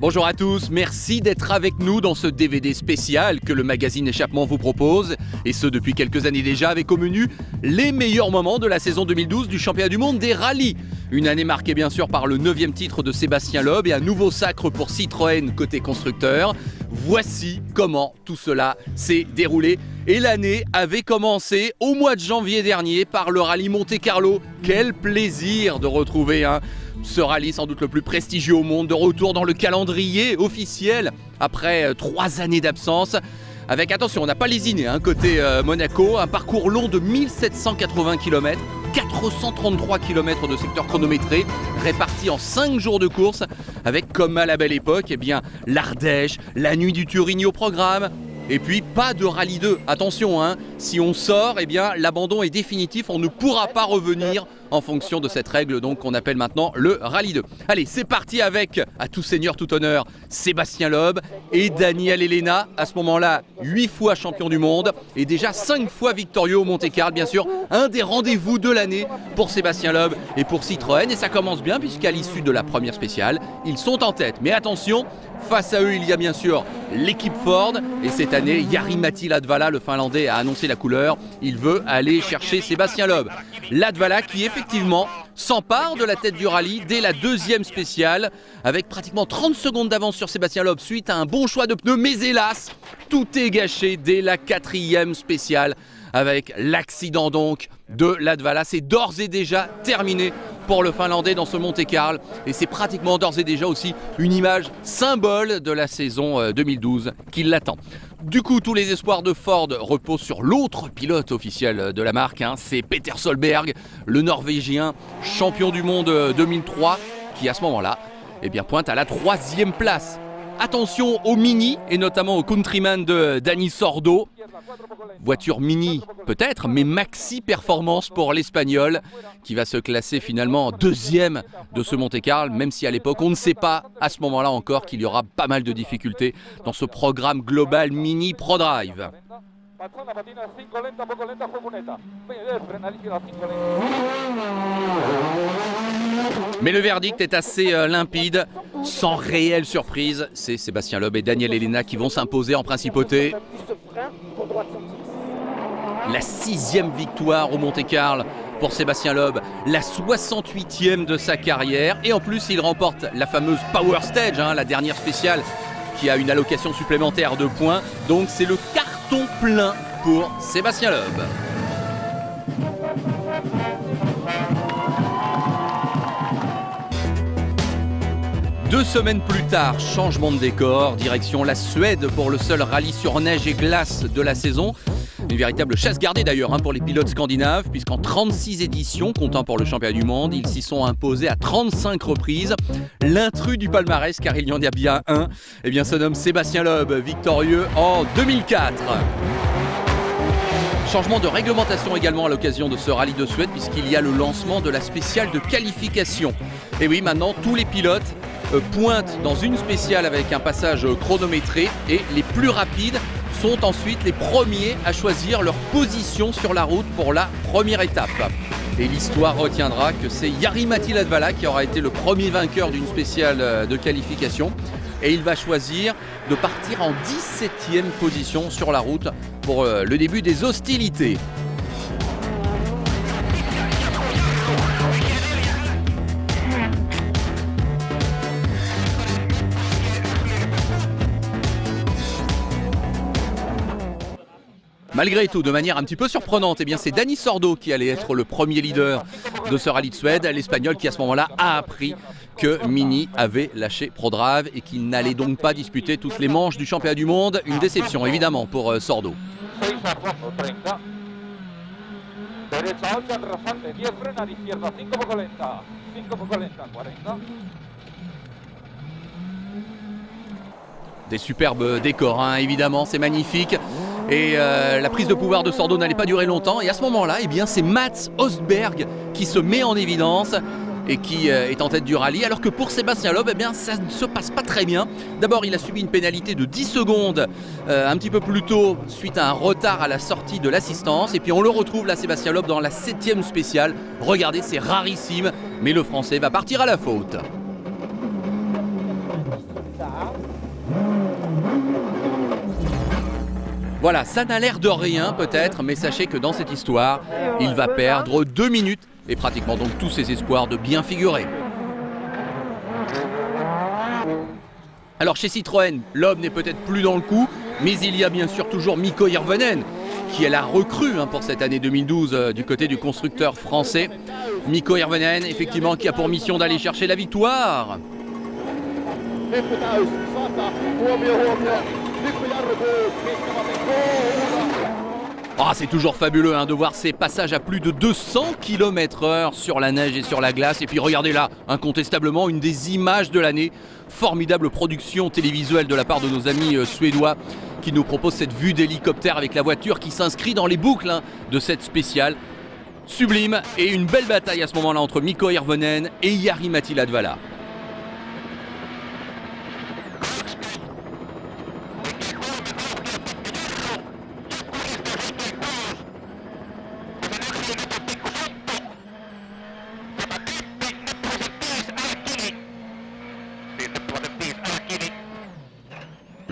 Bonjour à tous, merci d'être avec nous dans ce DVD spécial que le magazine Échappement vous propose, et ce depuis quelques années déjà, avec au menu les meilleurs moments de la saison 2012 du championnat du monde des rallyes. Une année marquée bien sûr par le 9e titre de Sébastien Loeb et un nouveau sacre pour Citroën côté constructeur. Voici comment tout cela s'est déroulé. Et l'année avait commencé au mois de janvier dernier par le rallye Monte-Carlo. Quel plaisir de retrouver ce rallye sans doute le plus prestigieux au monde, de retour dans le calendrier officiel après 3 années d'absence. Avec, attention, on n'a pas lésiné, côté Monaco, un parcours long de 1780 km, 433 km de secteur chronométré, répartis en 5 jours de course, avec comme à la belle époque, l'Ardèche, la nuit du Turini au programme. Et puis pas de rallye 2, attention, si on sort, l'abandon est définitif, on ne pourra pas revenir en fonction de cette règle donc qu'on appelle maintenant le rallye 2. Allez, c'est parti avec, à tout seigneur, tout honneur, Sébastien Loeb et Daniel Elena, à ce moment-là 8 fois champion du monde et déjà 5 fois victorieux au Monte-Carlo, bien sûr, un des rendez-vous de l'année pour Sébastien Loeb et pour Citroën, et ça commence bien puisqu'à l'issue de la première spéciale, ils sont en tête. Mais attention, face à eux, il y a bien sûr l'équipe Ford, et cette année, Jari-Matti Latvala, le Finlandais, a annoncé la couleur. Il veut aller chercher Sébastien Loeb. Latvala qui effectivement s'empare de la tête du rallye dès la 2e spéciale, avec pratiquement 30 secondes d'avance sur Sébastien Loeb suite à un bon choix de pneus, mais hélas, tout est gâché dès la 4e spéciale, avec l'accident donc de Latvala. C'est d'ores et déjà terminé pour le Finlandais dans ce Monte-Carlo, et c'est pratiquement d'ores et déjà aussi une image symbole de la saison 2012 qui l'attend. Du coup, tous les espoirs de Ford reposent sur l'autre pilote officiel de la marque, c'est Peter Solberg, le Norvégien champion du monde 2003, qui à ce moment-là pointe à la 3e place. Attention au Mini et notamment au Countryman de Dani Sordo. Voiture Mini peut-être, mais maxi performance pour l'Espagnol qui va se classer finalement 2e de ce Monte-Carlo, même si à l'époque on ne sait pas à ce moment-là encore qu'il y aura pas mal de difficultés dans ce programme global Mini ProDrive. Mais le verdict est assez limpide, sans réelle surprise. C'est Sébastien Loeb et Daniel Elena qui vont s'imposer en principauté. La 6e victoire au Monte-Carlo pour Sébastien Loeb, la 68e de sa carrière. Et en plus, il remporte la fameuse Power Stage, la dernière spéciale, qui a une allocation supplémentaire de points. Donc c'est le carton plein pour Sébastien Loeb. Deux semaines plus tard, changement de décor, direction la Suède pour le seul rallye sur neige et glace de la saison. Une véritable chasse gardée d'ailleurs pour les pilotes scandinaves, puisqu'en 36 éditions, comptant pour le championnat du monde, ils s'y sont imposés à 35 reprises. L'intrus du palmarès, car il y en a bien un, se nomme Sébastien Loeb, victorieux en 2004. Changement de réglementation également à l'occasion de ce rallye de Suède, puisqu'il y a le lancement de la spéciale de qualification. Et oui, maintenant tous les pilotes pointent dans une spéciale avec un passage chronométré, et les plus rapides sont ensuite les premiers à choisir leur position sur la route pour la première étape. Et l'histoire retiendra que c'est Jari-Matti Latvala qui aura été le premier vainqueur d'une spéciale de qualification, et il va choisir de partir en 17e position sur la route pour le début des hostilités. Malgré tout, de manière un petit peu surprenante, c'est Dani Sordo qui allait être le premier leader de ce rallye de Suède, l'Espagnol qui à ce moment-là a appris que Mini avait lâché ProDrive et qu'il n'allait donc pas disputer toutes les manches du championnat du monde. Une déception évidemment pour Sordo. Des superbes décors, évidemment, c'est magnifique. Et la prise de pouvoir de Sordo n'allait pas durer longtemps. Et à ce moment-là, c'est Mats Östberg qui se met en évidence et qui est en tête du rallye. Alors que pour Sébastien Loeb, ça ne se passe pas très bien. D'abord, il a subi une pénalité de 10 secondes un petit peu plus tôt suite à un retard à la sortie de l'assistance. Et puis on le retrouve là, Sébastien Loeb, dans la 7e spéciale. Regardez, c'est rarissime, mais le Français va partir à la faute. Voilà, ça n'a l'air de rien peut-être, mais sachez que dans cette histoire, il va perdre 2 minutes et pratiquement donc tous ses espoirs de bien figurer. Alors chez Citroën, l'homme n'est peut-être plus dans le coup, mais il y a bien sûr toujours Mikko Hirvonen, qui est la recrue pour cette année 2012 du côté du constructeur français. Mikko Hirvonen, effectivement, qui a pour mission d'aller chercher la victoire. Ah, c'est toujours fabuleux de voir ces passages à plus de 200 km/h sur la neige et sur la glace. Et puis regardez là, incontestablement, une des images de l'année. Formidable production télévisuelle de la part de nos amis suédois qui nous proposent cette vue d'hélicoptère avec la voiture qui s'inscrit dans les boucles de cette spéciale. Sublime, et une belle bataille à ce moment-là entre Mikko Hirvonen et Jari-Matti Latvala.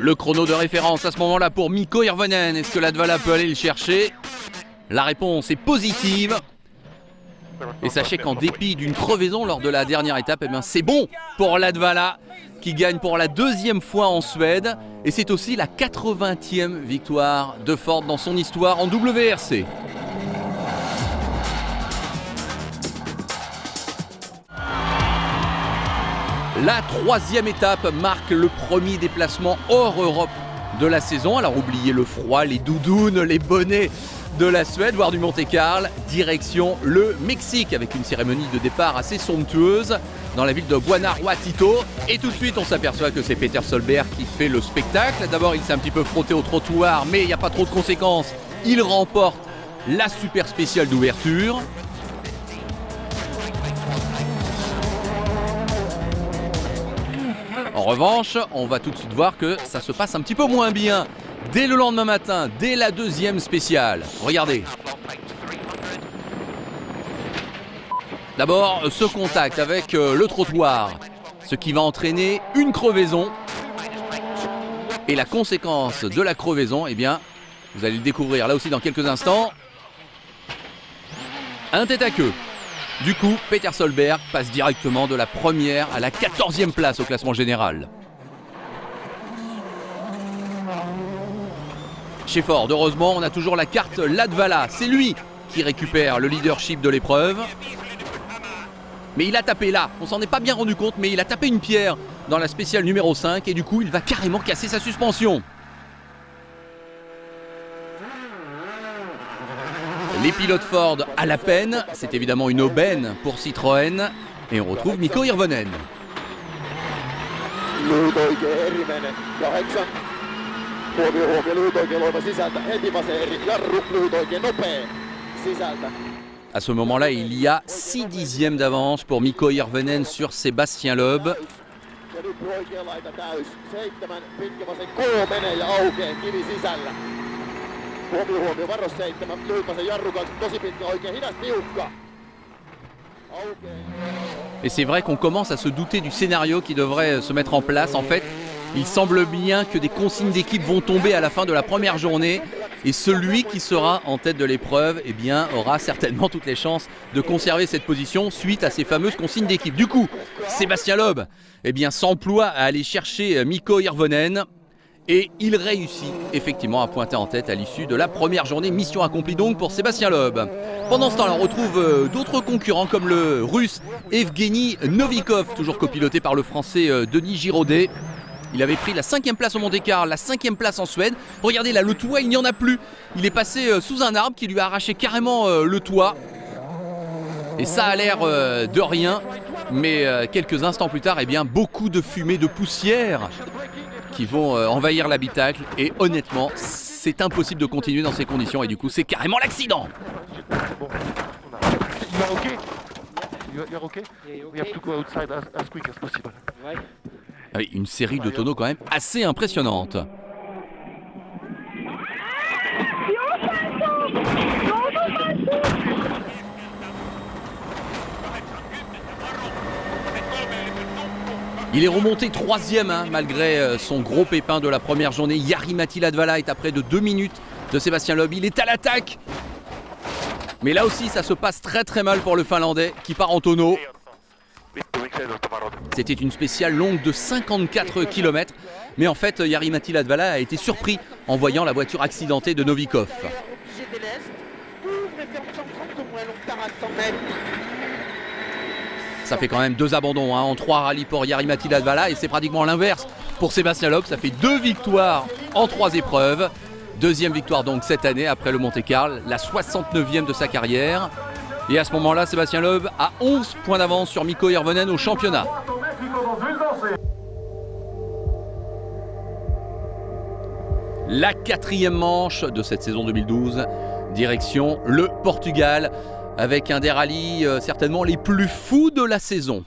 Le chrono de référence à ce moment-là pour Mikko Hirvonen. Est-ce que Latvala peut aller le chercher? La réponse est positive. Et sachez qu'en dépit d'une crevaison lors de la dernière étape, c'est bon pour Latvala qui gagne pour la 2e fois en Suède. Et c'est aussi la 80e victoire de Ford dans son histoire en WRC. La 3e étape marque le premier déplacement hors Europe de la saison. Alors oubliez le froid, les doudounes, les bonnets de la Suède, voire du Monte-Carlo, direction le Mexique avec une cérémonie de départ assez somptueuse dans la ville de Guanajuato. Et tout de suite on s'aperçoit que c'est Peter Solberg qui fait le spectacle. D'abord il s'est un petit peu frotté au trottoir, mais il n'y a pas trop de conséquences. Il remporte la super spéciale d'ouverture. En revanche, on va tout de suite voir que ça se passe un petit peu moins bien dès le lendemain matin, dès la 2e spéciale. Regardez. D'abord, ce contact avec le trottoir, ce qui va entraîner une crevaison. Et la conséquence de la crevaison, vous allez le découvrir là aussi dans quelques instants. Un tête à queue. Du coup, Peter Solberg passe directement de la 1e à la 14e place au classement général. Chez Ford, heureusement, on a toujours la carte Latvala. C'est lui qui récupère le leadership de l'épreuve. Mais il a tapé là, on s'en est pas bien rendu compte, mais il a tapé une pierre dans la spéciale numéro 5 et du coup, il va carrément casser sa suspension. Les pilotes Ford à la peine, c'est évidemment une aubaine pour Citroën. Et on retrouve Mikko Hirvonen. À ce moment-là, il y a 6 dixièmes d'avance pour Mikko Hirvonen sur Sébastien Loeb. Et c'est vrai qu'on commence à se douter du scénario qui devrait se mettre en place. En fait, il semble bien que des consignes d'équipe vont tomber à la fin de la première journée. Et celui qui sera en tête de l'épreuve aura certainement toutes les chances de conserver cette position suite à ces fameuses consignes d'équipe. Du coup, Sébastien Loeb s'emploie à aller chercher Mikko Hirvonen. Et il réussit effectivement à pointer en tête à l'issue de la première journée. Mission accomplie donc pour Sébastien Loeb. Pendant ce temps, on retrouve d'autres concurrents comme le russe Evgeny Novikov, toujours copiloté par le français Denis Giraudet. Il avait pris la 5e place au Monte-Carlo, la 5e place en Suède. Regardez là, le toit, il n'y en a plus. Il est passé sous un arbre qui lui a arraché carrément le toit. Et ça a l'air de rien. Mais quelques instants plus tard, beaucoup de fumée, de poussière qui vont envahir l'habitacle. Et honnêtement, c'est impossible de continuer dans ces conditions. Et du coup, c'est carrément l'accident. Oui, une série de tonneaux quand même assez impressionnante. Il est remonté 3e malgré son gros pépin de la première journée. Jari-Matti Latvala est à près de 2 minutes de Sébastien Loeb. Il est à l'attaque. Mais là aussi, ça se passe très mal pour le Finlandais qui part en tonneau. C'était une spéciale longue de 54 km. Mais en fait, Jari-Matti Latvala a été surpris en voyant la voiture accidentée de Novikov. Ça fait quand même 2 abandons en 3 rallyes pour Jari-Matti Latvala et c'est pratiquement l'inverse pour Sébastien Loeb. Ça fait 2 victoires en 3 épreuves. 2e victoire donc cette année après le Monte-Carlo, la 69e de sa carrière. Et à ce moment-là, Sébastien Loeb a 11 points d'avance sur Mikko Hirvonen au championnat. La 4e manche de cette saison 2012, direction le Portugal, avec un des rallyes certainement les plus fous de la saison.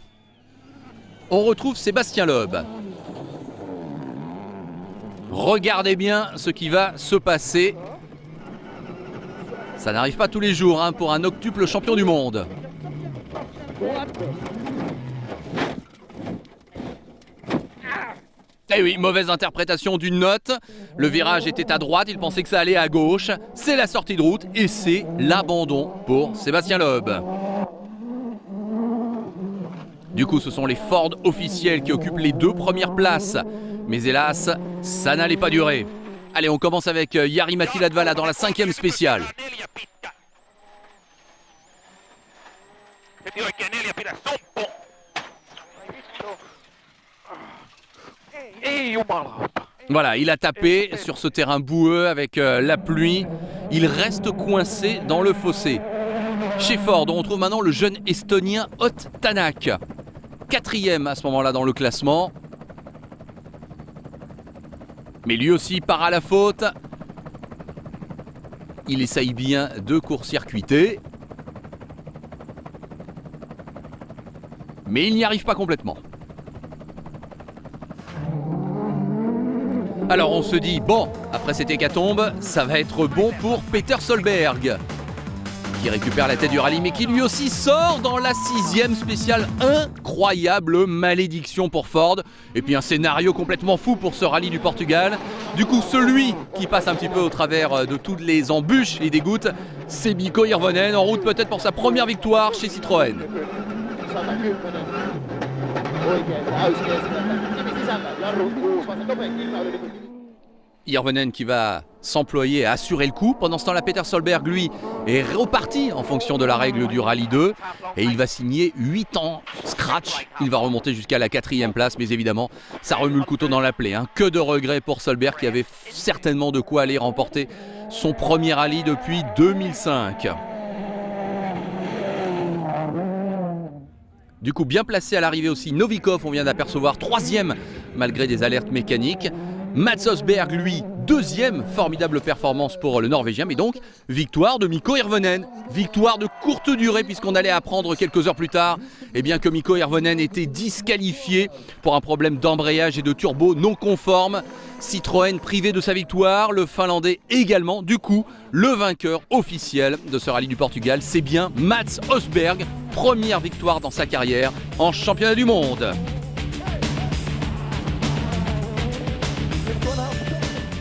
On retrouve Sébastien Loeb. Regardez bien ce qui va se passer. Ça n'arrive pas tous les jours pour un octuple champion du monde. Eh oui, mauvaise interprétation d'une note. Le virage était à droite, il pensait que ça allait à gauche. C'est la sortie de route et c'est l'abandon pour Sébastien Loeb. Du coup, ce sont les Ford officiels qui occupent les 2 premières places. Mais hélas, ça n'allait pas durer. Allez, on commence avec Jari-Matti Latvala dans la 5e spéciale. Voilà, il a tapé sur ce terrain boueux avec la pluie. Il reste coincé dans le fossé. Chez Ford, on retrouve maintenant le jeune estonien Ott Tänak. 4e à ce moment-là dans le classement. Mais lui aussi part à la faute. Il essaye bien de court-circuiter. Mais il n'y arrive pas complètement. Alors on se dit, bon, après cette hécatombe, ça va être bon pour Peter Solberg, qui récupère la tête du rallye, mais qui lui aussi sort dans la 6e spéciale. Incroyable malédiction pour Ford. Et puis un scénario complètement fou pour ce rallye du Portugal. Du coup, celui qui passe un petit peu au travers de toutes les embûches et des gouttes, c'est Mikko Hirvonen, en route peut-être pour sa première victoire chez Citroën. Hirvonen qui va s'employer à assurer le coup. Pendant ce temps-là, Peter Solberg, lui, est reparti en fonction de la règle du Rallye 2. Et il va signer 8 ans scratch. Il va remonter jusqu'à la 4e place. Mais évidemment, ça remue le couteau dans la plaie. Que de regrets pour Solberg qui avait certainement de quoi aller remporter son premier rallye depuis 2005. Du coup, bien placé à l'arrivée aussi, Novikov, on vient d'apercevoir, 3e malgré des alertes mécaniques. Mats Østberg, lui, 2e, formidable performance pour le Norvégien, mais donc victoire de Mikko Hirvonen. Victoire de courte durée puisqu'on allait apprendre quelques heures plus tard que Mikko Hirvonen était disqualifié pour un problème d'embrayage et de turbo non conforme. Citroën privé de sa victoire, le Finlandais également. Du coup, le vainqueur officiel de ce rallye du Portugal, c'est bien Mats Østberg. Première victoire dans sa carrière en championnat du monde.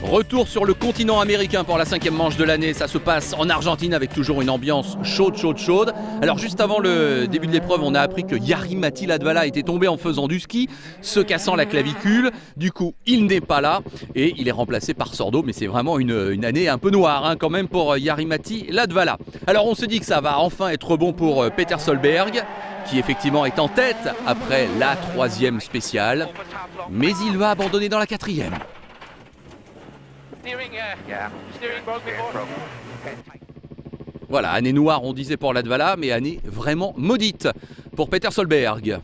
Retour sur le continent américain pour la 5e manche de l'année. Ça se passe en Argentine avec toujours une ambiance chaude. Alors juste avant le début de l'épreuve, on a appris que Jari-Matti Latvala était tombé en faisant du ski, se cassant la clavicule. Du coup, il n'est pas là et il est remplacé par Sordo. Mais c'est vraiment une année un peu noire quand même pour Jari-Matti Latvala. Alors on se dit que ça va enfin être bon pour Peter Solberg, qui effectivement est en tête après la 3e spéciale. Mais il va abandonner dans la 4e. Voilà, année noire on disait pour Latvala, mais année vraiment maudite pour Peter Solberg.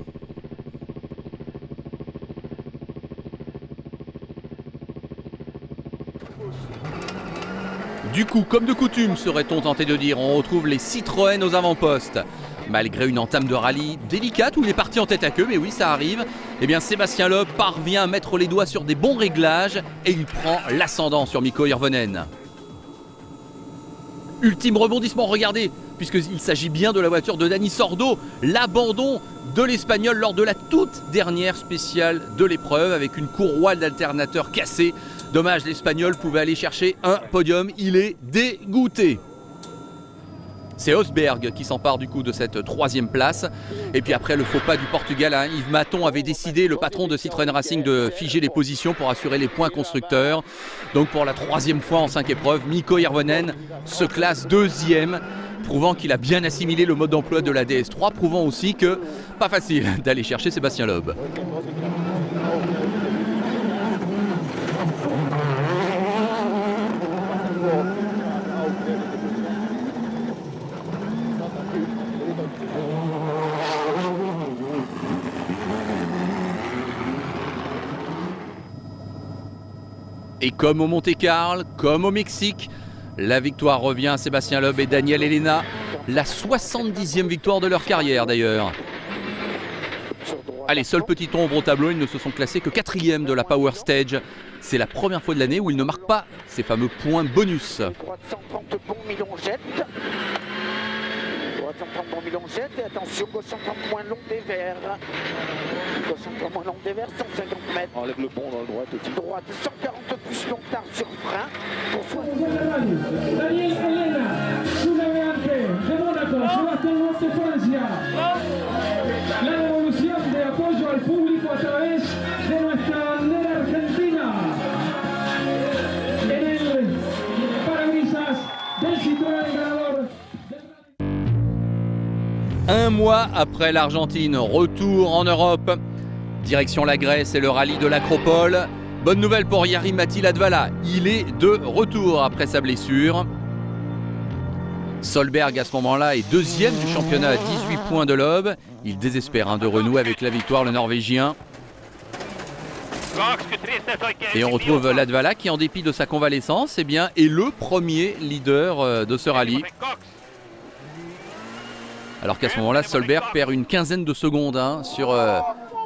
Du coup, comme de coutume, serait-on tenté de dire, on retrouve les Citroën aux avant-postes. Malgré une entame de rallye délicate où il est parti en tête à queue, mais oui, ça arrive, Sébastien Loeb parvient à mettre les doigts sur des bons réglages et il prend l'ascendant sur Mikko Hirvonen. Ultime rebondissement, regardez, puisqu'il s'agit bien de la voiture de Dani Sordo, l'abandon de l'Espagnol lors de la toute dernière spéciale de l'épreuve avec une courroie d'alternateur cassée. Dommage, l'Espagnol pouvait aller chercher un podium, il est dégoûté. C'est Rosberg qui s'empare du coup de cette troisième place. Et puis après le faux pas du Portugal, Yves Maton avait décidé, le patron de Citroën Racing, de figer les positions pour assurer les points constructeurs. Donc pour la troisième fois en 5 épreuves, Mikko Hirvonen se classe deuxième, prouvant qu'il a bien assimilé le mode d'emploi de la DS3, prouvant aussi que pas facile d'aller chercher Sébastien Loeb. Et comme au Monte-Carlo, comme au Mexique, la victoire revient à Sébastien Loeb et Daniel Elena. La 70e victoire de leur carrière d'ailleurs. Allez, seule petite ombre au tableau, ils ne se sont classés que 4e de la Power Stage. C'est la première fois de l'année où ils ne marquent pas ces fameux points bonus. 130 bons milongettes. 130 bons milongettes et attention, gauche 130 moins long des verts. Gauche 130 moins long des verts, 150 mètres. Enlève le pont dans le droite aussi. Droite, 140 plus long tard sur frein. Pour 60. Daniel Elena, sub-navegante de Mónaco, Sebastián Loeb de Francia. La devolución de apoyo al público a través de nuestra bandera argentina en el parabrisas del Citroën ganador. Un mois après l'Argentine, retour en Europe, direction la Grèce et le rallye de l'Acropole. Bonne nouvelle pour Jari-Matti Latvala, il est de retour après sa blessure. Solberg à ce moment-là est deuxième du championnat à 18 points de Loeb. Il désespère de renouer avec la victoire, le Norvégien. Et on retrouve Latvala qui, en dépit de sa convalescence, est le premier leader de ce rallye. Alors qu'à ce moment-là, Solberg perd une quinzaine de secondes sur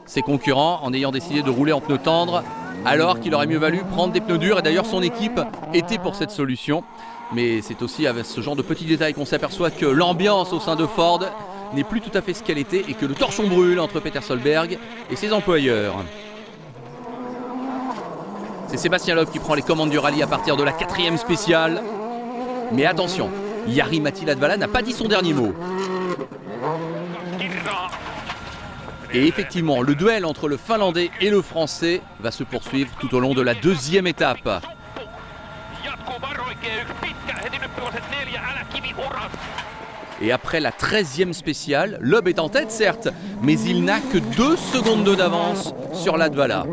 ses concurrents en ayant décidé de rouler en pneus tendres, alors qu'il aurait mieux valu prendre des pneus durs. Et d'ailleurs, son équipe était pour cette solution. Mais c'est aussi avec ce genre de petits détails qu'on s'aperçoit que l'ambiance au sein de Ford n'est plus tout à fait ce qu'elle était et que le torchon brûle entre Peter Solberg et ses employeurs. C'est Sébastien Loeb qui prend les commandes du rallye à partir de la 4e spéciale. Mais attention, Jari-Matti Latvala n'a pas dit son dernier mot. Et effectivement, le duel entre le Finlandais et le Français va se poursuivre tout au long de la 2e étape. Et après la 13e spéciale, Loeb est en tête certes, mais il n'a que 2 secondes d'avance sur Latvala.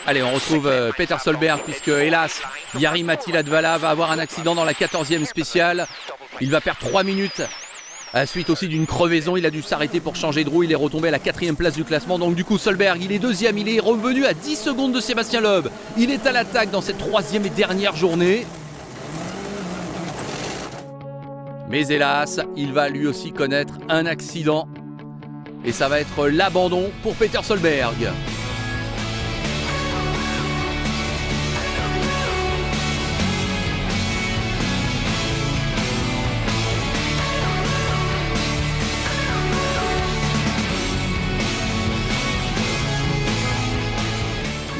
Allez, on retrouve Peter Solberg puisque, hélas, Jari-Matti Latvala va avoir un accident dans la 14e spéciale. Il va perdre 3 minutes à la suite aussi d'une crevaison. Il a dû s'arrêter pour changer de roue. Il est retombé à la 4e place du classement. Donc du coup, Solberg, il est 2e. Il est revenu à 10 secondes de Sébastien Loeb. Il est à l'attaque dans cette 3e et dernière journée. Mais hélas, il va lui aussi connaître un accident. Et ça va être l'abandon pour Peter Solberg.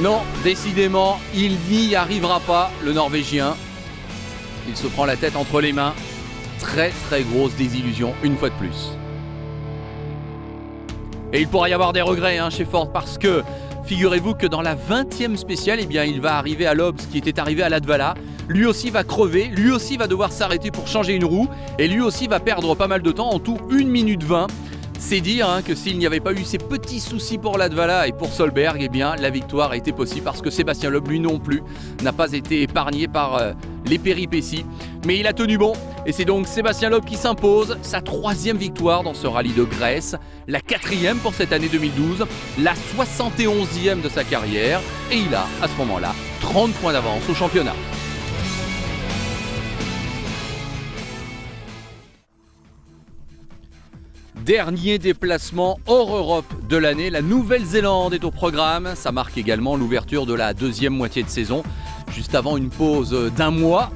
Non, décidément, il n'y arrivera pas, le Norvégien. Il se prend la tête entre les mains. Très très grosse désillusion, une fois de plus. Et il pourrait y avoir des regrets chez Ford parce que, figurez-vous que dans la 20e spéciale, il va arriver à Loeb, ce qui était arrivé à Latvala. Lui aussi va crever, lui aussi va devoir s'arrêter pour changer une roue. Et lui aussi va perdre pas mal de temps, en tout 1 minute 20. C'est dire que s'il n'y avait pas eu ces petits soucis pour Latvala et pour Solberg, la victoire a été possible parce que Sébastien Loeb, lui non plus, n'a pas été épargné par les péripéties. Mais il a tenu bon et c'est donc Sébastien Loeb qui s'impose, sa 3e victoire dans ce rallye de Grèce, la 4e pour cette année 2012, la 71e de sa carrière et il a à ce moment-là 30 points d'avance au championnat. Dernier déplacement hors Europe de l'année, la Nouvelle-Zélande est au programme. Ça marque également l'ouverture de la deuxième moitié de saison, juste avant une pause d'un mois.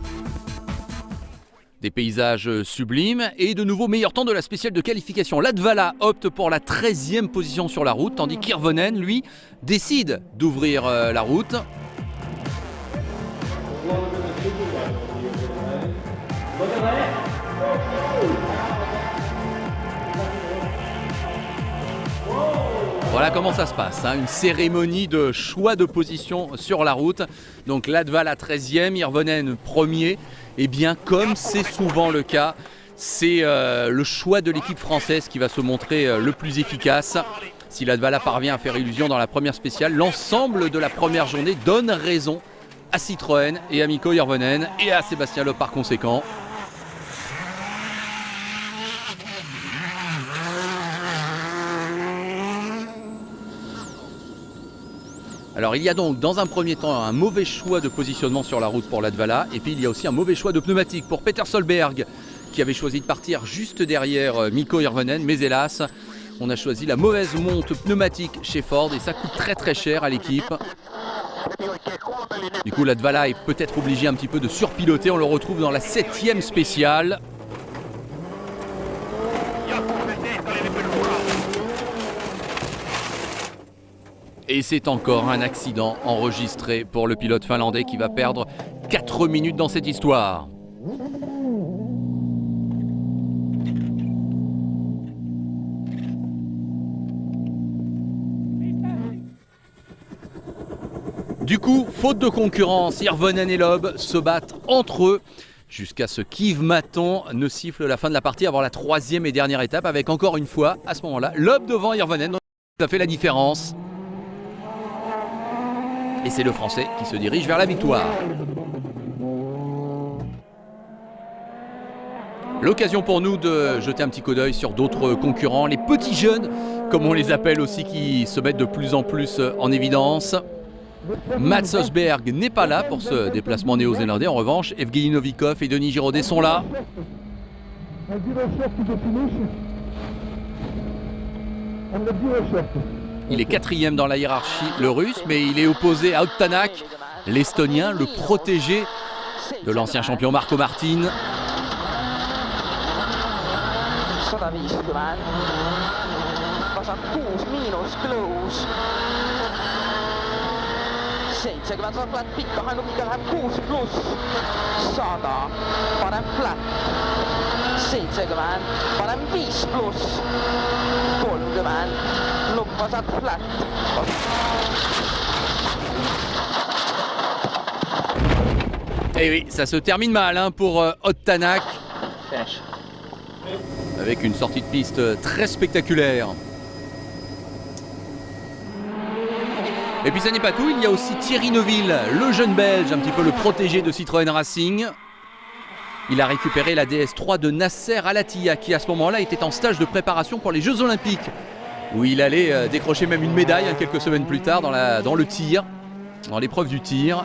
Des paysages sublimes et de nouveaux meilleurs temps de la spéciale de qualification. Latvala opte pour la 13e position sur la route, tandis qu'Hirvonen, lui, décide d'ouvrir la route. Voilà comment ça se passe, une cérémonie de choix de position sur la route. Donc Latvala 13e, Hirvonen 1er. Et bien comme c'est souvent le cas, c'est le choix de l'équipe française qui va se montrer le plus efficace. Si Latvala parvient à faire illusion dans la première spéciale, l'ensemble de la première journée donne raison à Citroën et à Mikko Hirvonen et à Sébastien Loeb par conséquent. Alors il y a donc dans un premier temps un mauvais choix de positionnement sur la route pour Latvala et puis il y a aussi un mauvais choix de pneumatique pour Peter Solberg qui avait choisi de partir juste derrière Mikko Hirvonen, mais hélas on a choisi la mauvaise monte pneumatique chez Ford et ça coûte très cher à l'équipe. Du coup Latvala est peut-être obligé un petit peu de surpiloter, on le retrouve dans la 7e spéciale. Et c'est encore un accident enregistré pour le pilote finlandais qui va perdre 4 minutes dans cette histoire. Du coup, faute de concurrence, Hirvonen et Loeb se battent entre eux jusqu'à ce qu'Yves Maton ne siffle la fin de la partie avant la 3e et dernière étape avec encore une fois, à ce moment-là, Loeb devant Hirvonen. Donc ça fait la différence. Et c'est le Français qui se dirige vers la victoire. L'occasion pour nous de jeter un petit coup d'œil sur d'autres concurrents, les petits jeunes, comme on les appelle aussi, qui se mettent de plus en plus en évidence. Mats Østberg n'est pas là pour ce déplacement néo-zélandais. En revanche, Evgeny Novikov et Denis Giraudet sont là. Il est 4e dans la hiérarchie, le russe, mais il est opposé à Ott Tänak, l'estonien, le protégé de l'ancien champion Marco Martin. Et oui, ça se termine mal pour Ott Tänak, avec une sortie de piste très spectaculaire. Et puis ça n'est pas tout, il y a aussi Thierry Neuville, le jeune Belge, un petit peu le protégé de Citroën Racing. Il a récupéré la DS3 de Nasser Al-Attiyah qui à ce moment-là était en stage de préparation pour les Jeux Olympiques, où il allait décrocher même une médaille quelques semaines plus tard dans le tir, dans l'épreuve du tir.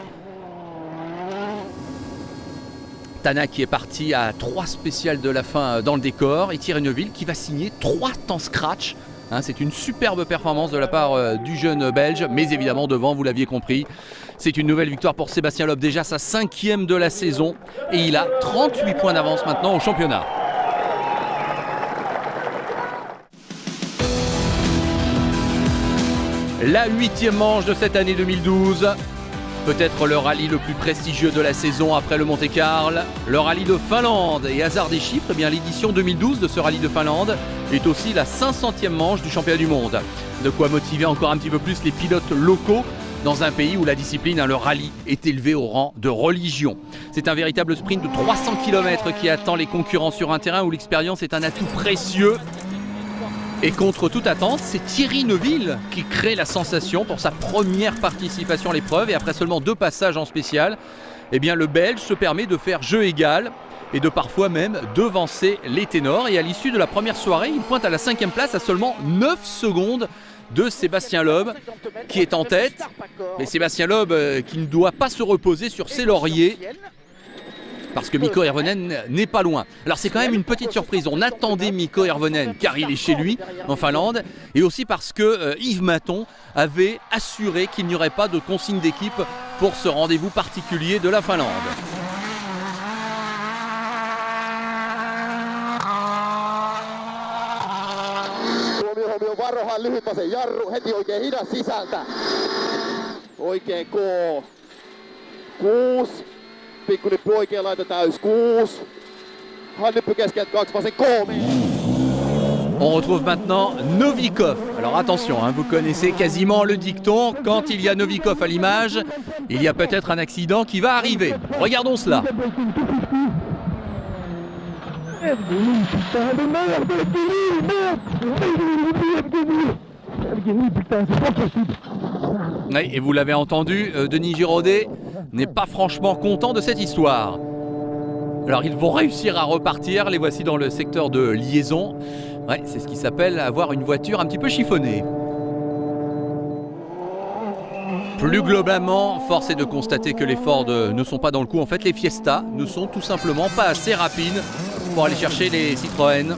Tänak qui est parti à 3 spéciales de la fin dans le décor et Thierry Neuville qui va signer 3 temps scratch. C'est une superbe performance de la part du jeune Belge, mais évidemment devant, vous l'aviez compris, c'est une nouvelle victoire pour Sébastien Loeb, déjà sa 5e de la saison et il a 38 points d'avance maintenant au championnat. La 8e manche de cette année 2012. Peut-être le rallye le plus prestigieux de la saison après le Monte-Carlo, le rallye de Finlande. Et hasard des chiffres, l'édition 2012 de ce rallye de Finlande est aussi la 500e manche du championnat du monde. De quoi motiver encore un petit peu plus les pilotes locaux dans un pays où la discipline, le rallye, est élevée au rang de religion. C'est un véritable sprint de 300 km qui attend les concurrents sur un terrain où l'expérience est un atout précieux. Et contre toute attente, c'est Thierry Neuville qui crée la sensation pour sa première participation à l'épreuve. Et après seulement 2 passages en spécial, le Belge se permet de faire jeu égal et de parfois même devancer les ténors. Et à l'issue de la première soirée, il pointe à la 5e place à seulement 9 secondes de Sébastien Loeb qui est en tête. Mais Sébastien Loeb qui ne doit pas se reposer sur ses lauriers parce que Mikko Hirvonen n'est pas loin. Alors c'est quand même une petite surprise, on attendait Mikko Hirvonen car il est chez lui en Finlande, et aussi parce que Yves Maton avait assuré qu'il n'y aurait pas de consigne d'équipe pour ce rendez-vous particulier de la Finlande. Varohan lyhytvasen jarru, heti oikein hidas sisältä. Oikein koo. 6. Pikkunyppy oikein laita täys 6. Handnyppy keskeltä 2 vasen 3. On retrouve maintenant Novikov. Alors attention, hein, vous connaissez quasiment le dicton, quand il y a Novikov à l'image, il y a peut-être un accident qui va arriver. Regardons cela. Oui, et vous l'avez entendu, Denis Giraudet n'est pas franchement content de cette histoire. Alors ils vont réussir à repartir, les voici dans le secteur de liaison. Ouais, c'est ce qui s'appelle avoir une voiture un petit peu chiffonnée. Plus globalement, force est de constater que les Ford ne sont pas dans le coup. En fait, les Fiesta ne sont tout simplement pas assez rapides pour aller chercher les Citroën.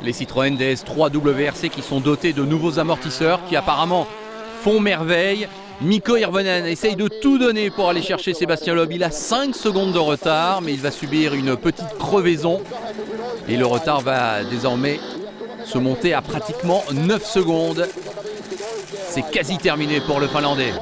Les Citroën DS3 WRC qui sont dotés de nouveaux amortisseurs qui apparemment font merveille. Mikko Hirvonen essaye de tout donner pour aller chercher Sébastien Loeb. Il a 5 secondes de retard, mais il va subir une petite crevaison. Et le retard va désormais se monter à pratiquement 9 secondes. C'est quasi terminé pour le Finlandais.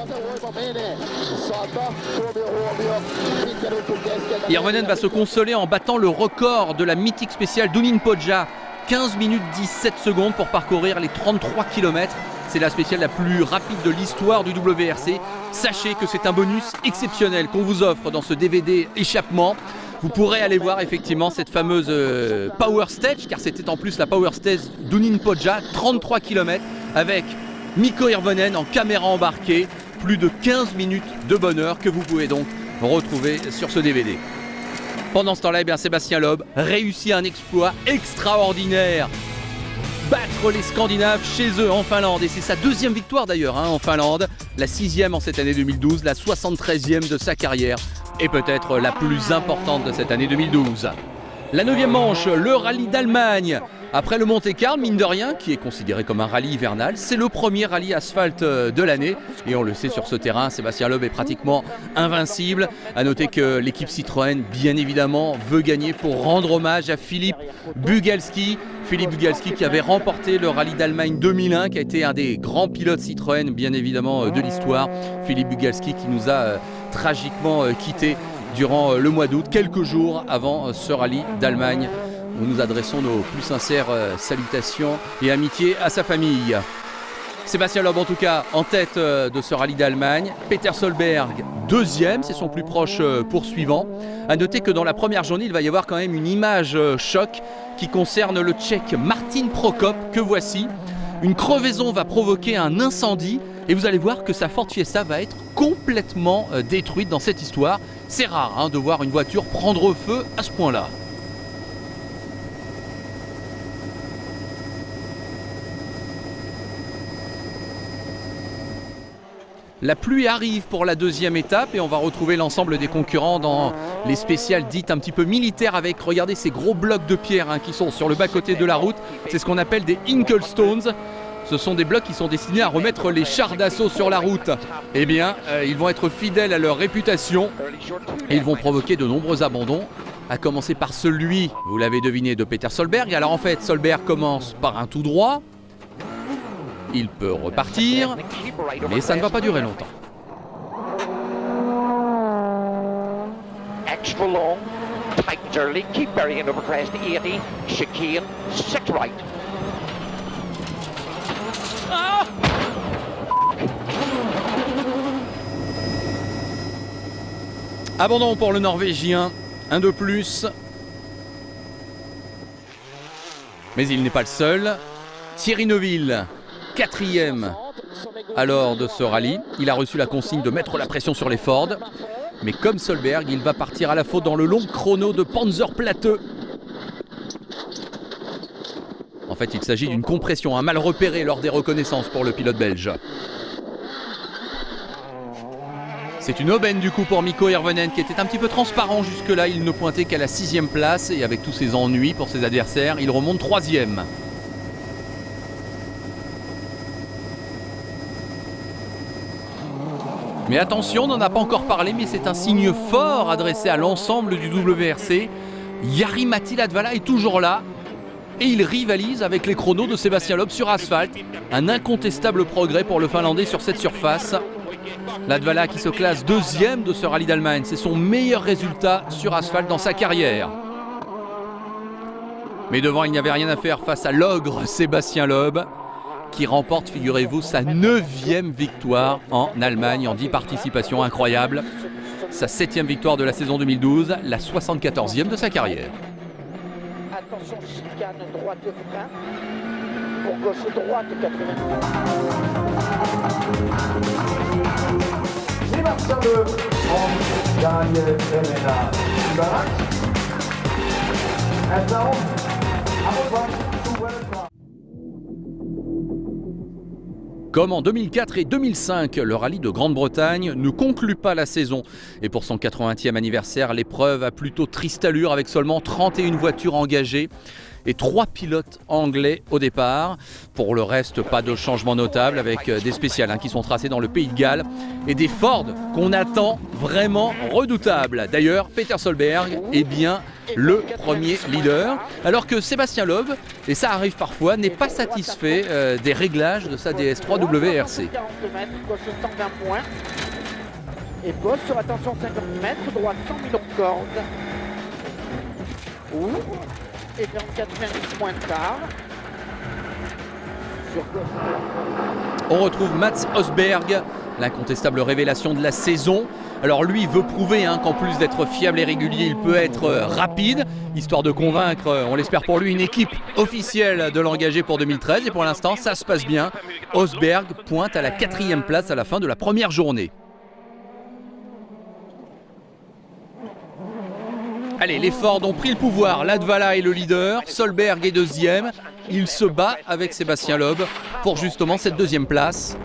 Hirvonen va se consoler en battant le record de la mythique spéciale Dunin Podja. 15 minutes 17 secondes pour parcourir les 33 km. C'est la spéciale la plus rapide de l'histoire du WRC. Sachez que c'est un bonus exceptionnel qu'on vous offre dans ce DVD échappement. Vous pourrez aller voir effectivement cette fameuse Power Stage, car c'était en plus la Power Stage Dunin Podja, 33 km avec Mikko Hirvonen en caméra embarquée. Plus de 15 minutes de bonheur que vous pouvez donc retrouver sur ce DVD. Pendant ce temps-là, eh bien, Sébastien Loeb réussit un exploit extraordinaire. Battre les Scandinaves chez eux en Finlande. Et c'est sa deuxième victoire d'ailleurs en Finlande. La 6e en cette année 2012, la 73e de sa carrière. Et peut-être la plus importante de cette année 2012. La 9e manche, le rallye d'Allemagne. Après le Monte-Carlo, mine de rien, qui est considéré comme un rallye hivernal, c'est le premier rallye asphalte de l'année. Et on le sait, sur ce terrain, Sébastien Loeb est pratiquement invincible. A noter que l'équipe Citroën, bien évidemment, veut gagner pour rendre hommage à Philippe Bugalski. Philippe Bugalski qui avait remporté le rallye d'Allemagne 2001, qui a été un des grands pilotes Citroën, bien évidemment, de l'histoire. Philippe Bugalski qui nous a tragiquement quittés durant le mois d'août, quelques jours avant ce rallye d'Allemagne. Nous nous adressons nos plus sincères salutations et amitiés à sa famille. Sébastien Loeb en tout cas en tête de ce rallye d'Allemagne. Peter Solberg deuxième, c'est son plus proche poursuivant. A noter que dans la première journée, il va y avoir quand même une image choc qui concerne le Tchèque Martin Prokop que voici. Une crevaison va provoquer un incendie et vous allez voir que sa Ford Fiesta va être complètement détruite dans cette histoire. C'est rare de voir une voiture prendre feu à ce point-là. La pluie arrive pour la deuxième étape et on va retrouver l'ensemble des concurrents dans les spéciales dites un petit peu militaires avec, regardez, ces gros blocs de pierre qui sont sur le bas-côté de la route. C'est ce qu'on appelle des Inkle Stones. Ce sont des blocs qui sont destinés à remettre les chars d'assaut sur la route. Eh bien, ils vont être fidèles à leur réputation et ils vont provoquer de nombreux abandons, à commencer par celui, vous l'avez deviné, de Peter Solberg. Alors en fait, Solberg commence par un tout droit. Il peut repartir, mais ça ne va pas durer longtemps. Extra long, tight early, keep burying over crest 80, chicane, 6 right. Ah! Abandon pour le Norvégien, un de plus. Mais il n'est pas le seul. Thierry Neuville, 4e alors de ce rallye. Il a reçu la consigne de mettre la pression sur les Ford. Mais comme Solberg, il va partir à la faute dans le long chrono de Panzerplatte. En fait, il s'agit d'une compression mal repérée lors des reconnaissances pour le pilote belge. C'est une aubaine du coup pour Mikko Hirvonen qui était un petit peu transparent jusque-là. Il ne pointait qu'à la 6e place et avec tous ses ennuis pour ses adversaires, il remonte 3e. Mais attention, on n'en a pas encore parlé, mais c'est un signe fort adressé à l'ensemble du WRC. Jari-Matti Latvala est toujours là et il rivalise avec les chronos de Sébastien Loeb sur asphalte. Un incontestable progrès pour le Finlandais sur cette surface. Latvala qui se classe 2e de ce rallye d'Allemagne, c'est son meilleur résultat sur asphalte dans sa carrière. Mais devant, il n'y avait rien à faire face à l'ogre Sébastien Loeb, qui remporte, figurez-vous, sa 9e victoire en Allemagne en 10 participations, incroyable. Sa 7e victoire de la saison 2012, la 74e de sa carrière. Attention, chicane, droite frein. Pour gauche et droite, 80. Sébastien Loeb und Daniel Elena überrascht. And now, to welcome. Comme en 2004 et 2005, le rallye de Grande-Bretagne ne conclut pas la saison. Et pour son 80e anniversaire, l'épreuve a plutôt triste allure avec seulement 31 voitures engagées et 3 pilotes anglais au départ. Pour le reste, pas de changement notable avec des spéciales qui sont tracées dans le Pays de Galles et des Ford qu'on attend vraiment redoutables. D'ailleurs, Peter Solberg est bien le premier leader, alors que Sébastien Loeb, et ça arrive parfois, n'est pas satisfait des réglages de sa DS3 WRC. 40 mètres, gauche 120 points. Et gauche sur attention 50 mètres, droite 100 000 cordes. Ouvre. Et dans 90 points de quart. Sur gauche. On retrouve Mats Østberg, l'incontestable révélation de la saison. Alors lui veut prouver qu'en plus d'être fiable et régulier, il peut être rapide, histoire de convaincre, on l'espère pour lui, une équipe officielle de l'engager pour 2013. Et pour l'instant, ça se passe bien. Østberg pointe à la 4e place à la fin de la première journée. Allez, les Ford ont pris le pouvoir. Latvala est le leader, Solberg est 2e. Il se bat avec Sébastien Loeb pour justement cette 2e place.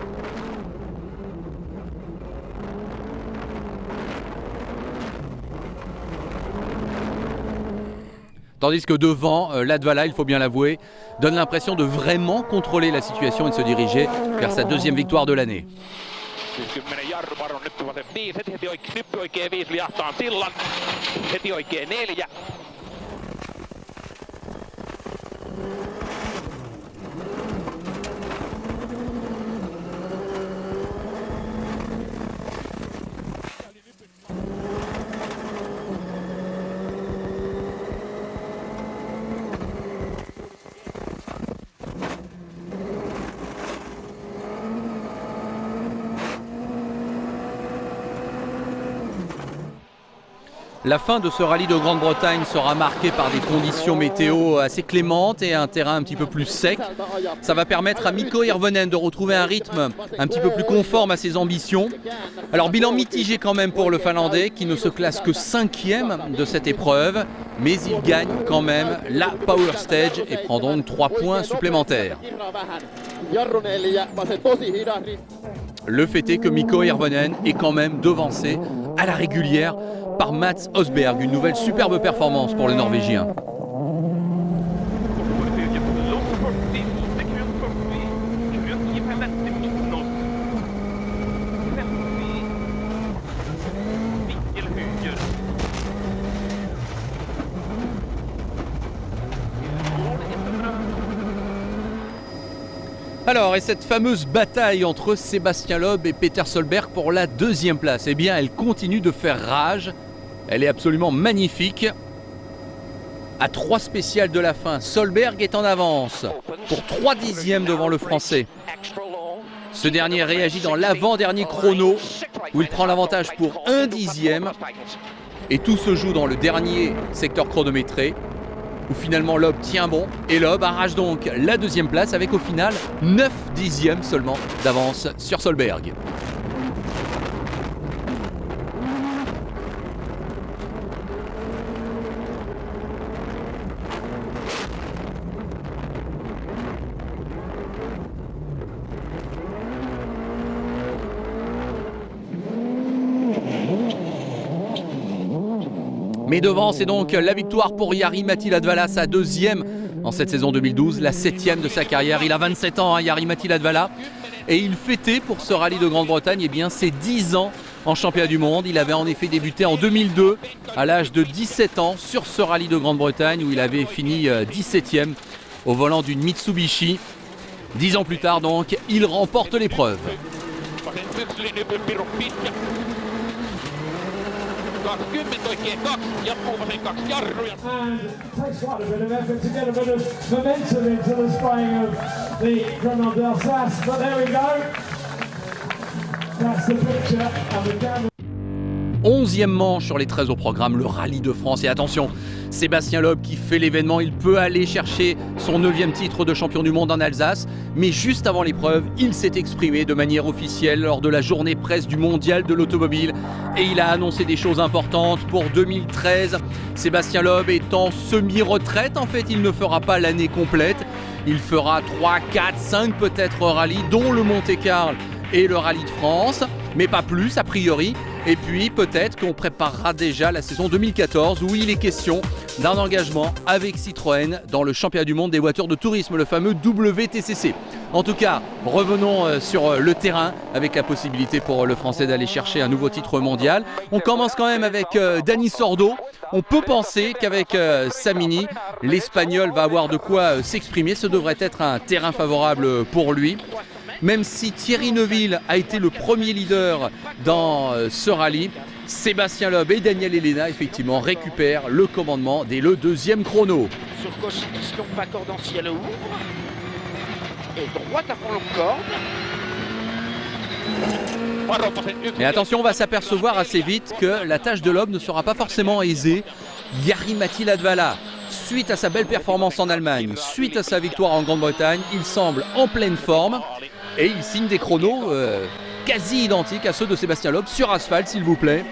Tandis que devant, Latvala, il faut bien l'avouer, donne l'impression de vraiment contrôler la situation et de se diriger vers sa 2e victoire de l'année. 10 jarruvaron nyt tuollaisen 5, heti oikein 5 lijahtaan sillan, heti oikein 4. La fin de ce rallye de Grande-Bretagne sera marquée par des conditions météo assez clémentes et un terrain un petit peu plus sec. Ça va permettre à Mikko Hirvonen de retrouver un rythme un petit peu plus conforme à ses ambitions. Alors bilan mitigé quand même pour le Finlandais qui ne se classe que 5e de cette épreuve, mais il gagne quand même la Power Stage et prend donc 3 points supplémentaires. Le fait est que Mikko Hirvonen est quand même devancé à la régulière par Mats Østberg, une nouvelle superbe performance pour le Norvégien. Alors, et cette fameuse bataille entre Sébastien Loeb et Peter Solberg pour la 2e place, eh bien, elle continue de faire rage. Elle est absolument magnifique. À 3 spéciales de la fin, Solberg est en avance pour 3 dixièmes devant le Français. Ce dernier réagit dans l'avant-dernier chrono où il prend l'avantage pour 1 dixième. Et tout se joue dans le dernier secteur chronométré. où finalement Loeb tient bon. Et Loeb arrache donc la deuxième place avec au final 9 dixièmes seulement d'avance sur Solberg. Mais devant, c'est donc la victoire pour Jari-Matti Latvala, sa deuxième en cette saison 2012, la 7e de sa carrière. Il a 27 ans, Jari-Matti Latvala, et il fêtait pour ce rallye de Grande-Bretagne ses 10 ans en championnat du monde. Il avait en effet débuté en 2002 à l'âge de 17 ans sur ce rallye de Grande-Bretagne où il avait fini 17e au volant d'une Mitsubishi. 10 ans plus tard donc, il remporte l'épreuve. And it takes quite a bit of effort to get a bit of momentum into the spraying of the Grenade d'Alsace, but there we go. That's the picture of the camera. 11e manche sur les 13 au programme, le rallye de France. Et attention, Sébastien Loeb qui fait l'événement, il peut aller chercher son 9e titre de champion du monde en Alsace. Mais juste avant l'épreuve, il s'est exprimé de manière officielle lors de la journée presse du mondial de l'automobile. Et il a annoncé des choses importantes pour 2013. Sébastien Loeb est en semi-retraite, en fait, il ne fera pas l'année complète. Il fera 3, 4, 5 peut-être rallyes, dont le Monte-Carlo et le rallye de France, mais pas plus a priori. Et puis peut-être qu'on préparera déjà la saison 2014 où il est question d'un engagement avec Citroën dans le championnat du monde des voitures de tourisme, le fameux WTCC. En tout cas, revenons sur le terrain avec la possibilité pour le Français d'aller chercher un nouveau titre mondial. On commence quand même avec Dani Sordo. On peut penser qu'avec Samini, l'Espagnol va avoir de quoi s'exprimer. Ce devrait être un terrain favorable pour lui. Même si Thierry Neuville a été le premier leader dans ce rallye, Sébastien Loeb et Daniel Elena effectivement récupèrent le commandement dès le deuxième chrono. Sur gauche, piston, pas cordentiel ouvre. Et droite à fond longue corde. Mais attention, on va s'apercevoir assez vite que la tâche de Loeb ne sera pas forcément aisée. Jari-Matti Latvala, suite à sa belle performance en Allemagne, suite à sa victoire en Grande-Bretagne, il semble en pleine forme. Et il signe des chronos quasi identiques à ceux de Sébastien Loeb sur asphalte, s'il vous plaît.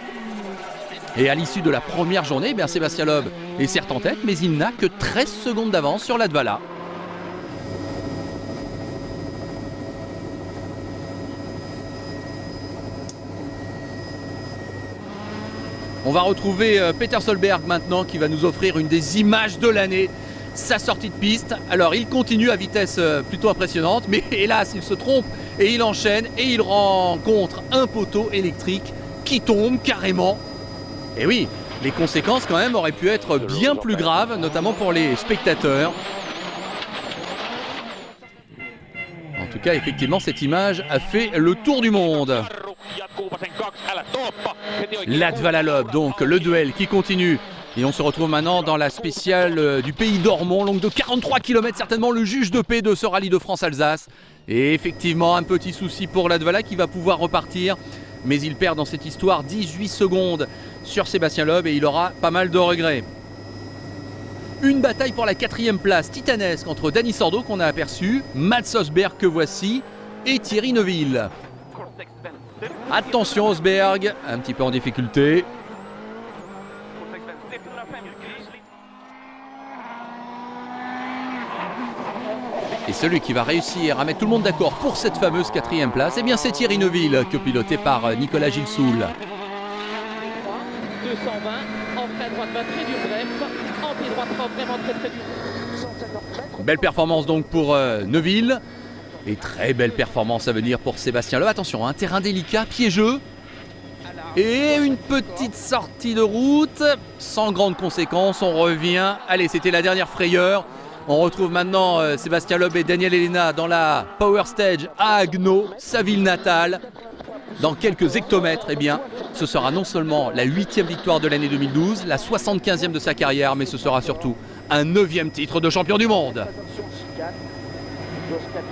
Et à l'issue de la première journée, Sébastien Loeb est certes en tête, mais il n'a que 13 secondes d'avance sur Latvala. On va retrouver Peter Solberg maintenant qui va nous offrir une des images de l'année. Sa sortie de piste. Alors il continue à vitesse plutôt impressionnante, mais hélas il se trompe et il enchaîne et il rencontre un poteau électrique qui tombe carrément. Et oui, les conséquences quand même auraient pu être bien plus graves, notamment pour les spectateurs. En tout cas, effectivement, cette image a fait le tour du monde. Latvala Loeb, donc le duel qui continue. Et on se retrouve maintenant dans la spéciale du Pays d'Ormont, longue de 43 km, certainement le juge de paix de ce rallye de France-Alsace. Et effectivement, un petit souci pour Latvala qui va pouvoir repartir. Mais il perd dans cette histoire 18 secondes sur Sébastien Loeb et il aura pas mal de regrets. Une bataille pour la 4e place titanesque entre Dani Sordo qu'on a aperçu, Mats Osberg que voici et Thierry Neuville. Attention Osberg, un petit peu en difficulté. Et celui qui va réussir à mettre tout le monde d'accord pour cette fameuse 4e place, c'est Thierry Neuville, que piloté par Nicolas Gilsoul. 220, entrée à droite, très dur, bref, entrée droite, vraiment très dur. Belle performance donc pour Neuville. Et très belle performance à venir pour Sébastien Loeb. Attention, un terrain délicat, piégeux. Et une petite sortie de route, sans grande conséquence, on revient. Allez, c'était la dernière frayeur. On retrouve maintenant Sébastien Loeb et Daniel Elena dans la Power Stage à Haguenau, sa ville natale. Dans quelques hectomètres, ce sera non seulement la 8e victoire de l'année 2012, la 75e de sa carrière, mais ce sera surtout un 9e titre de champion du monde. Attention, chicane. Gauche 90.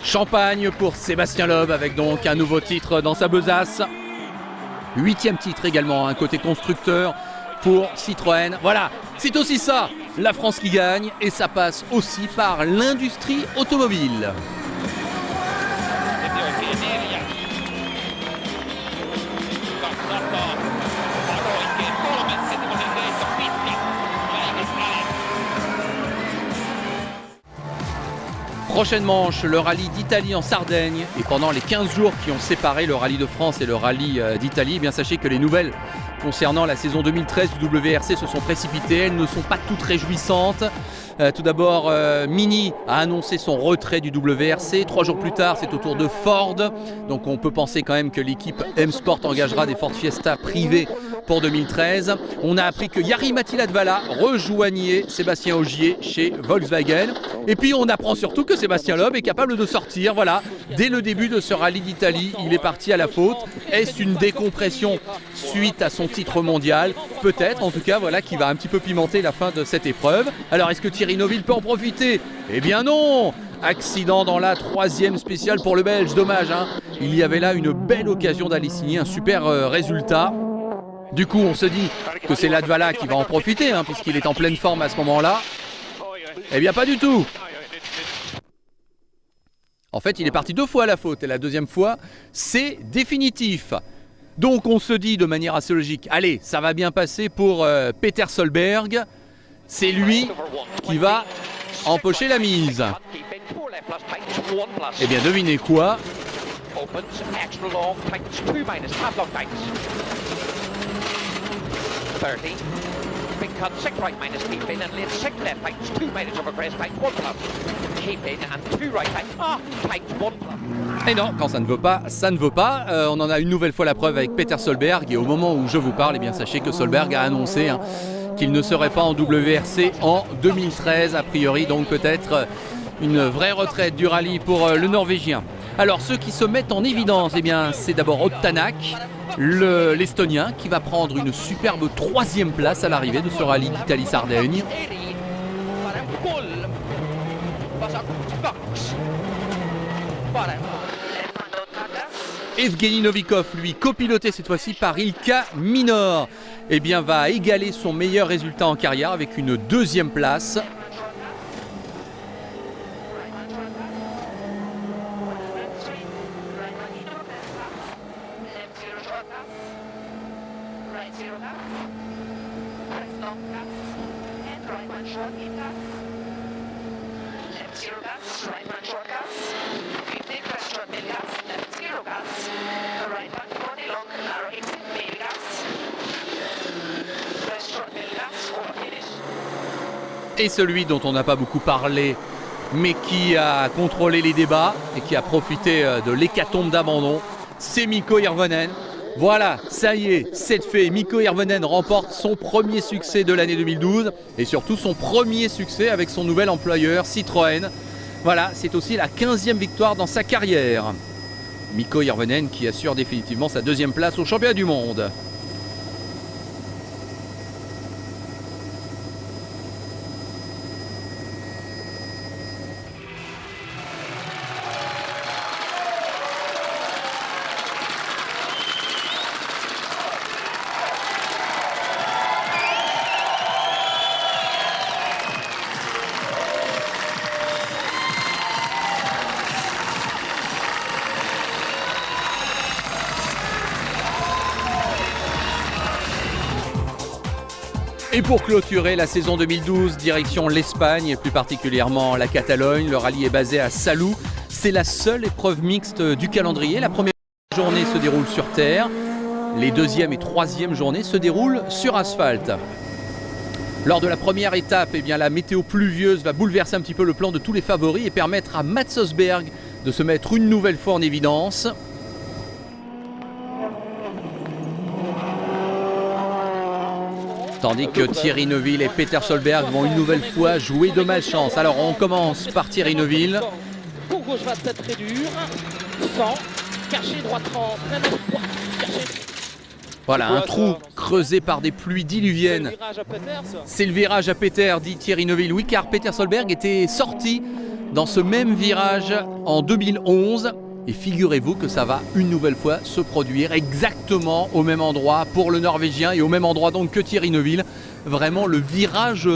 Champagne pour Sébastien Loeb avec donc un nouveau titre dans sa besace. 8e titre également, un côté constructeur pour Citroën. Voilà, c'est aussi ça, la France qui gagne, et ça passe aussi par l'industrie automobile. Prochaine manche, le rallye d'Italie en Sardaigne. Et pendant les 15 jours qui ont séparé le rallye de France et le rallye d'Italie, eh bien sachez que les nouvelles concernant la saison 2013 du WRC se sont précipitées. Elles ne sont pas toutes réjouissantes. Tout d'abord, Mini a annoncé son retrait du WRC. 3 jours plus tard, c'est au tour de Ford. Donc on peut penser quand même que l'équipe M-Sport engagera des Ford Fiesta privés pour 2013. On a appris que Jari Matti Latvala rejoignait Sébastien Ogier chez Volkswagen. Et puis on apprend surtout que Sébastien Loeb est capable de sortir. Voilà, dès le début de ce rallye d'Italie, il est parti à la faute. Est-ce une décompression suite à son titre mondial? Peut-être, en tout cas, voilà, qui va un petit peu pimenter la fin de cette épreuve. Alors est-ce que Thierry Neuville peut en profiter? Eh bien non! Accident dans la 3e spéciale pour le Belge, dommage, hein. Il y avait là une belle occasion d'aller signer un super résultat. Du coup, on se dit que c'est Latvala qui va en profiter, hein, puisqu'il est en pleine forme à ce moment-là. Eh bien, pas du tout. En fait, il est parti 2 fois à la faute, et la 2e fois, c'est définitif. Donc, on se dit de manière assez logique, allez, ça va bien passer pour Peter Solberg. C'est lui qui va empocher la mise. Eh bien, devinez quoi? Big cut, 6 right minus keep in and lead 6 left tightens, 2 minus over crest tight, 1 plus. Keep in and 2 right tight, 1 plus. Et non, quand ça ne veut pas, ça ne veut pas. On en a une nouvelle fois la preuve avec Peter Solberg. Et au moment où je vous parle, eh bien, sachez que Solberg a annoncé qu'il ne serait pas en WRC en 2013. A priori, donc peut-être une vraie retraite du rallye pour le Norvégien. Alors, ceux qui se mettent en évidence, eh bien, c'est d'abord Ott Tänak, l'Estonien, qui va prendre une superbe 3e place à l'arrivée de ce rallye d'Italie-Sardaigne. Evgeny Novikov, lui, copiloté cette fois-ci par Ilkka Minor, eh bien, va égaler son meilleur résultat en carrière avec une 2e place. Et celui dont on n'a pas beaucoup parlé, mais qui a contrôlé les débats et qui a profité de l'hécatombe d'abandon, c'est Mikko Hirvonen. Voilà, ça y est, c'est fait. Mikko Hirvonen remporte son premier succès de l'année 2012 et surtout son premier succès avec son nouvel employeur Citroën. Voilà, c'est aussi la 15e victoire dans sa carrière. Mikko Hirvonen qui assure définitivement sa 2e place au championnat du monde. Et pour clôturer la saison 2012, direction l'Espagne et plus particulièrement la Catalogne. Le rallye est basé à Salou. C'est la seule épreuve mixte du calendrier. La première journée se déroule sur terre. Les 2e et 3e journées se déroulent sur asphalte. Lors de la première étape, eh bien, la météo pluvieuse va bouleverser un petit peu le plan de tous les favoris et permettre à Mats Østberg de se mettre une nouvelle fois en évidence. Tandis que Thierry Neuville et Peter Solberg vont une nouvelle fois jouer de malchance. Alors on commence par Thierry Neuville. Pour gauche 27 très dur, 100, caché droite 30, caché. Voilà, un trou creusé par des pluies diluviennes. C'est le virage à Peter, dit Thierry Neuville. Oui, car Peter Solberg était sorti dans ce même virage en 2011. Et figurez-vous que ça va une nouvelle fois se produire exactement au même endroit pour le Norvégien et au même endroit donc que Thierry Neuville. Vraiment le virage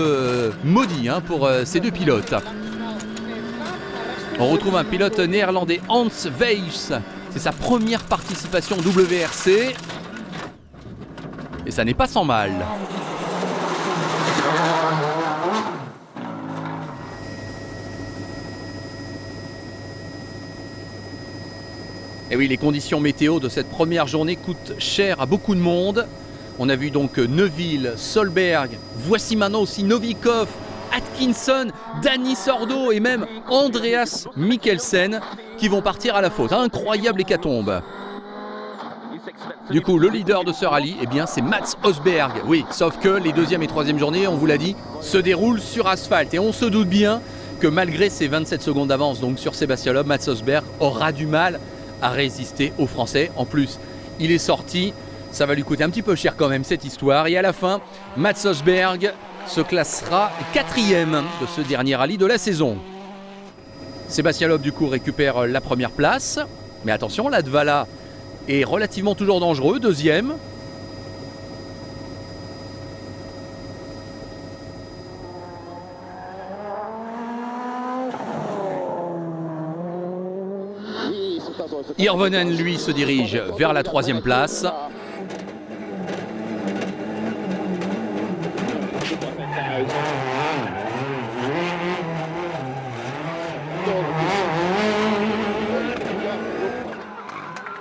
maudit pour ces deux pilotes. On retrouve un pilote néerlandais, Hans Weiss. C'est sa première participation WRC. Et ça n'est pas sans mal. Et oui, les conditions météo de cette première journée coûtent cher à beaucoup de monde. On a vu donc Neuville, Solberg, voici maintenant aussi Novikov, Atkinson, Dani Sordo et même Andreas Mikkelsen qui vont partir à la faute. Incroyable hécatombe. Du coup, le leader de ce rallye, eh bien, c'est Mats Østberg. Oui, sauf que les deuxième et troisième journées, on vous l'a dit, se déroulent sur asphalte. Et on se doute bien que malgré ses 27 secondes d'avance donc sur Sébastien Loeb, Mats Østberg aura du mal à résister aux Français. En plus, il est sorti, ça va lui coûter un petit peu cher quand même cette histoire. Et à la fin, Mats Østberg se classera 4e de ce dernier rallye de la saison. Sébastien Loeb du coup récupère la première place. Mais attention, Latvala est relativement toujours dangereux, 2e. Hirvonen, lui, se dirige vers la 3e place.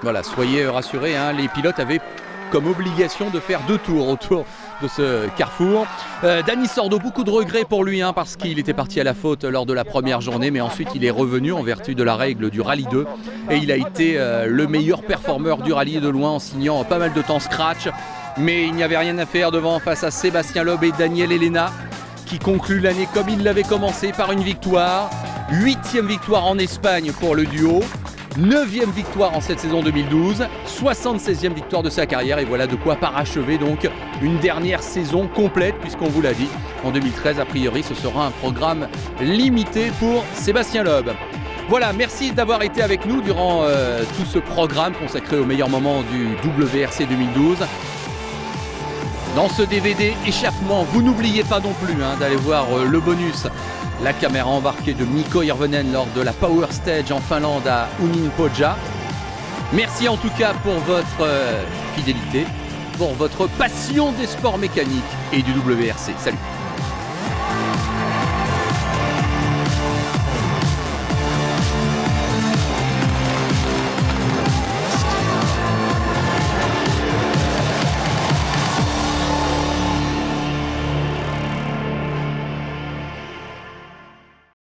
Voilà, soyez rassurés, les pilotes avaient comme obligation de faire 2 tours autour de ce carrefour. Dani Sordo, beaucoup de regrets pour lui parce qu'il était parti à la faute lors de la première journée, mais ensuite il est revenu en vertu de la règle du rallye 2 et il a été le meilleur performeur du rallye de loin en signant pas mal de temps scratch, mais il n'y avait rien à faire devant face à Sébastien Loeb et Daniel Elena qui conclut l'année comme il l'avait commencé par une victoire, 8e victoire en Espagne pour le duo. 9e victoire en cette saison 2012, 76e victoire de sa carrière et voilà de quoi parachever donc une dernière saison complète puisqu'on vous l'a dit, en 2013 a priori ce sera un programme limité pour Sébastien Loeb. Voilà, merci d'avoir été avec nous durant tout ce programme consacré aux meilleurs moments du WRC 2012. Dans ce DVD échappement, vous n'oubliez pas non plus d'aller voir le bonus, la caméra embarquée de Mikko Hirvonen lors de la Power Stage en Finlande à Uninpoja. Merci en tout cas pour votre fidélité, pour votre passion des sports mécaniques et du WRC. Salut!